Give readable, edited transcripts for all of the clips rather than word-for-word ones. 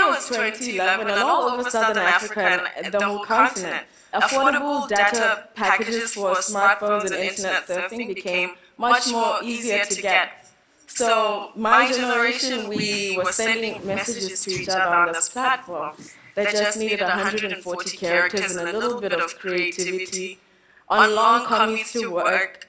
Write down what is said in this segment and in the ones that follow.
year was 2011, and all over Southern Africa and the whole continent, affordable data packages for smartphones and internet surfing became much more easier to get. So my generation, we were sending messages to each other on this platform that just needed 140 characters and a little bit of creativity, on long commutes to work,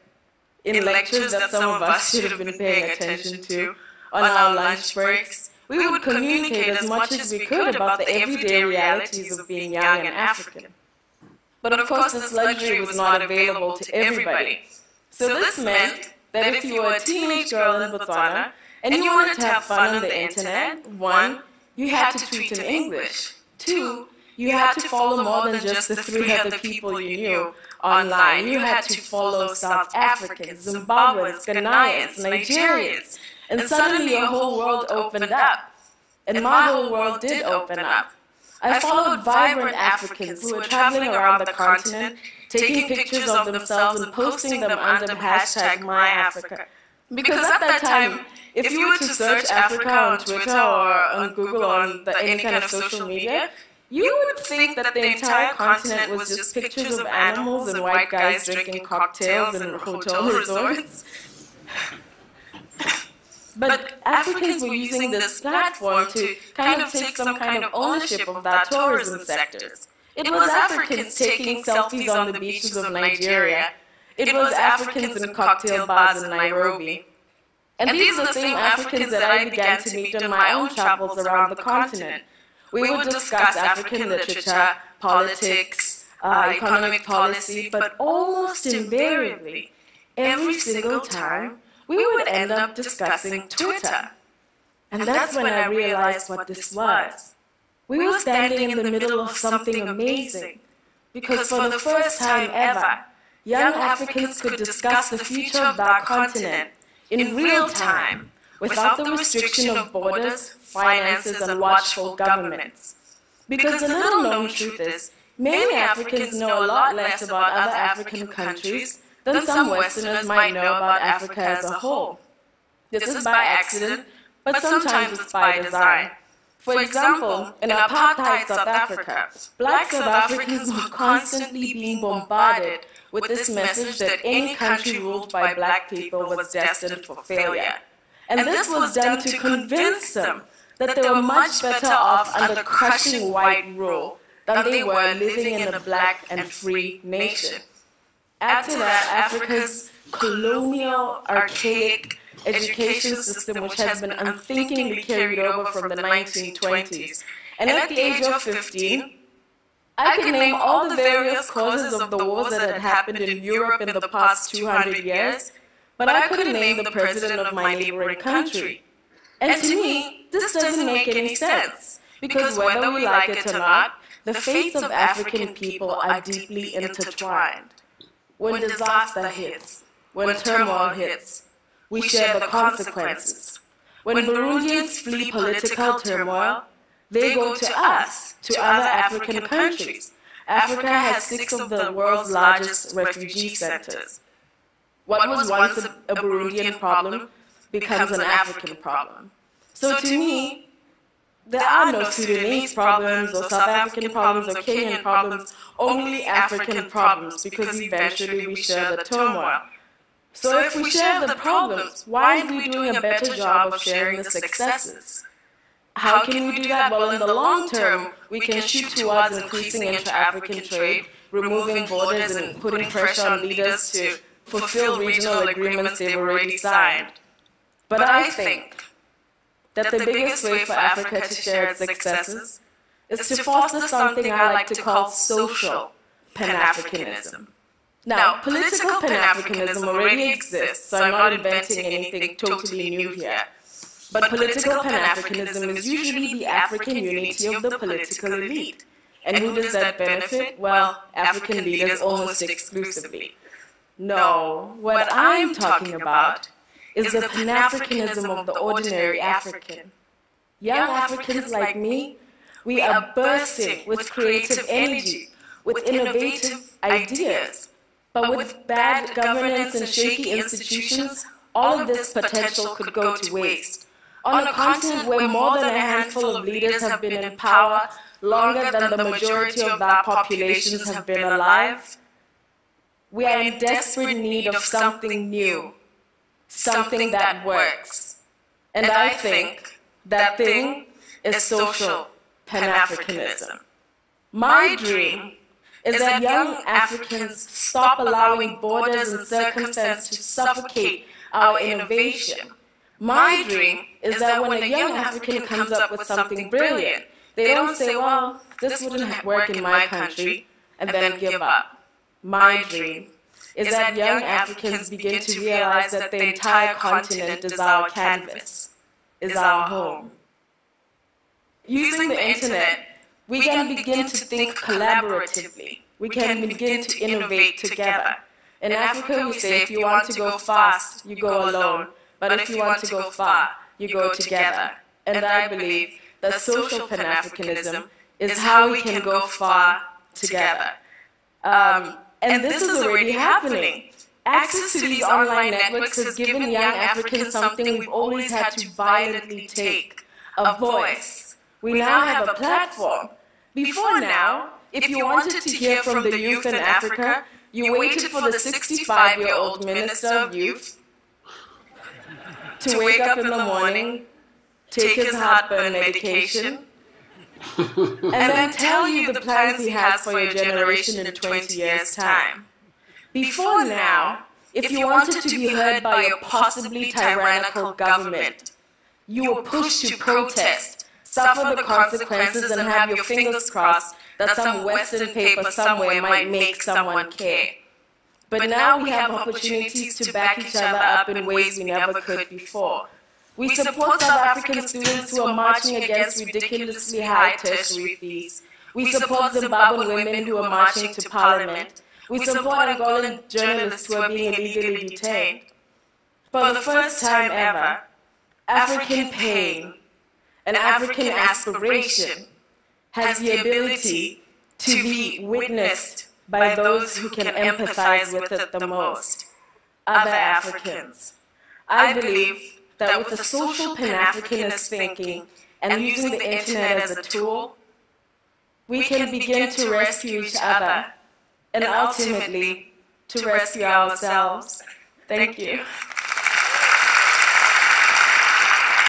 in lectures that some of us should have been paying attention to, on our lunch breaks. We would communicate as much as we could about the everyday realities of being young and African. But of course, this luxury was not available to everybody. So this meant that if you were a teenage girl in Botswana and you wanted to have fun on the internet, 1, you had to tweet in English. 2, you had to follow more than just the 3 other people you knew online. You had to follow South Africans, Zimbabweans, Ghanaians, Nigerians, and suddenly your whole world opened up. And my whole world did open up. I followed vibrant Africans who were traveling around the continent, taking pictures of themselves and posting them under hashtag #MyAfrica. Because at that time, if you were to search Africa on Twitter or on Google or on any kind of social media, you would think that the entire continent was just pictures of animals and white guys drinking cocktails in hotel resorts. But Africans were using this platform to kind of take some kind of ownership of that tourism sectors. It was Africans taking selfies on the beaches of Nigeria. It was Africans in cocktail bars in Nairobi. And these are the same Africans that I began to meet on my own travels around the continent. We would discuss African literature, politics, economic policy, but almost invariably, every single time, we would end up discussing Twitter. And that's when I realized what this was. We were standing in the middle of something amazing, because for the first time ever, young Africans could discuss the future of our continent in real time, without the restriction of borders, finances, and watchful governments. Because the little-known truth is, many Africans know a lot less about other African countries than some Westerners might know about Africa as a whole. This is by accident, but sometimes it's by design. For example, in apartheid South Africa, black South Africans were constantly being bombarded with this message that any country ruled by black people was destined for failure. And this was done to convince them that they were much better off under crushing white rule than they were living in a black and free nation. Add to that Africa's colonial, archaic education system, which has been unthinkingly carried over from the 1920s. And at the age of 15, I could name all the various causes of the wars that had happened in Europe in the past 200 years, but I couldn't name the president of my neighboring country. And to me, this doesn't make any sense, because whether we like it or not, the fates of African people are deeply intertwined. When disaster hits, when turmoil hits, we share the consequences. When Burundians flee political turmoil, they go to us, to other African countries. Africa has 6 of the world's largest refugee centers. What was once a Burundian problem becomes an African problem. So to me, there are no Sudanese problems or South African problems or Kenyan problems, only African problems, because eventually we share the turmoil. So if we share the problems, why aren't we doing a better job of sharing the successes? How can we do that? Well, in the long term, we can shoot towards increasing intra-African trade, removing borders and putting pressure on leaders to fulfill regional agreements they've already signed. But I think that the biggest way for Africa to share its successes is to foster something I like to call social Pan-Africanism. Now, political Pan-Africanism already exists, so I'm not inventing anything totally new here. But political Pan-Africanism is usually the African unity of the political elite. And who does that benefit? Well, African leaders almost exclusively. No, what I'm talking about is the Pan-Africanism of the ordinary African. Young Africans like me, we are bursting with creative energy, with innovative ideas. But with bad governance and shaky institutions, all of this potential could go to waste. on a continent where more than a handful of leaders have been in power longer than the majority of our populations have been alive, we are in desperate need of something new, something that works. And I think that thing is social Pan-Africanism. My dream is that young Africans stop allowing borders and circumstance to suffocate our innovation. My dream is that when a young African comes up with something brilliant, they don't say, well, this wouldn't work in my country, and then give up. My dream is that young Africans begin to realize that the entire continent is our canvas, is our home. Using the internet, we can begin to think collaboratively. We can begin to innovate together. In Africa, we say if you want to go fast, you go alone. But if you want to go far, you go together. And I believe that social Pan-Africanism is how we can go far together. And this is already happening. Access to these online networks has given young Africans something we've always had to violently take, a voice. We now have a platform. Before now, if you wanted to hear from the youth in Africa, you waited for the 65-year-old Minister of Youth to wake up in the morning, take his heartburn medication, and then tell you the plans he has for your generation in 20 years' time. Before now, if you wanted to be heard by a possibly tyrannical government, you were pushed to protest, suffer the consequences, and have your fingers crossed that some Western paper somewhere might make someone care. But now we have opportunities to back each other up in ways we never could before. We support South African students who are marching against ridiculously high tertiary fees. We support Zimbabwean women who are marching to parliament. We support Angolan journalists who are being illegally detained. For the first time ever, African pain and African aspiration has the ability to be witnessed by those who can empathize with it the most, other Africans. I believe that with the social Pan-Africanist thinking and using the internet as a tool, we can begin to rescue each other and ultimately to rescue ourselves. Thank you.